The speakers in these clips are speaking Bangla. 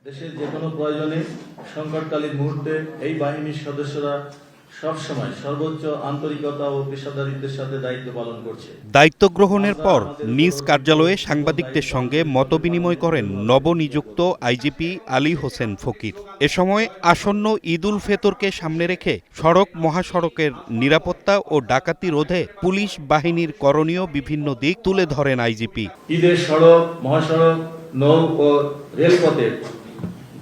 দেশের যে কোনো প্রয়োজনে সংকটকালীন মুহূর্তে এই বাহিনীর সদস্যরা সবসময় সর্বোচ্চ আন্তরিকতা ও পেশাদারিত্বের সাথে দায়িত্ব পালন করছে। দায়িত্ব গ্রহণের পর নিজ কার্যালয়ে সাংবাদিকদের সঙ্গে মতবিনিময় করেন নবনিযুক্ত আইজিপি আলী হোসেন ফকির। এ সময় আসন্ন ঈদ উল ফিতরকে সামনে রেখে সড়ক মহাসড়কের নিরাপত্তা ও ডাকাতি রোধে পুলিশ বাহিনীর করণীয় বিভিন্ন দিক তুলে ধরেন আইজিপি। ঈদের সড়ক, মহাসড়ক, নৌ ও রেলপথে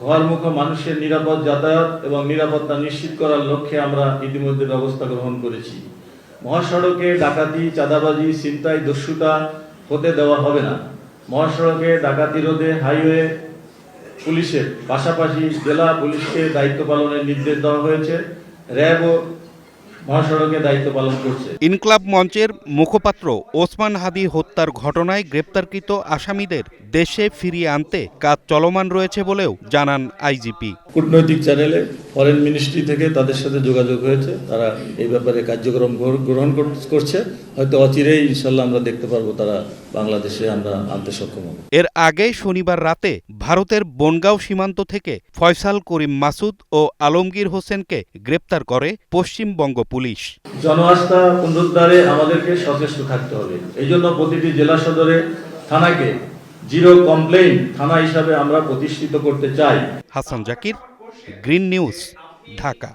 ঘরমুখ মানুষের নিরাপদ যাতায়াত এবং নিরাপত্তা নিশ্চিত করার লক্ষ্যে আমরা ইতিমধ্যে ব্যবস্থা গ্রহণ করেছি। মহাসড়কে ডাকাতি, চাঁদাবাজি, ছিনতাই, দস্যুতা হতে দেওয়া হবে না। মহাসড়কে ডাকাতি রোধে হাইওয়ে পুলিশের পাশাপাশি জেলা পুলিশকে দায়িত্ব পালনের নির্দেশ দেওয়া হয়েছে। র্যাবও মহাসড়কে দায়িত্ব পালন করছে। ইনকলাব মঞ্চের মুখপাত্র ওসমান হাদি হত্যার ঘটনায় গ্রেপ্তারকৃত আসামিদের দেশে ফিরিয়ে আনতে কাজ চলমান রয়েছে বলেও জানান আইজিপি। কূটনৈতিক চ্যানেলে ফরেন মিনিস্ট্রি থেকে তাদের সাথে যোগাযোগ হয়েছে, তারা এই ব্যাপারে কার্যক্রম গ্রহণ করছে। হয়তো অচিরেই ইনশাল্লাহ আমরা দেখতে পারবো তারা বাংলাদেশে আমরা আনতে সক্ষম হব। এর আগে শনিবার রাতে ভারতের বনগাঁও সীমান্ত থেকে ফয়সাল করিম মাসুদ ও আলমগীর হোসেনকে গ্রেপ্তার করে পশ্চিমবঙ্গ পুলিশ। জনআস্থা পুনরুদ্ধারে আমাদেরকে সচেষ্ট থাকতে হবে। এই জন্য প্রতিটি জেলা সদরে থানাকে জিরো কমপ্লেইন থানা হিসাবে আমরা প্রতিষ্ঠিত করতে চাই। Hasan Zakir, green news, Dhaka.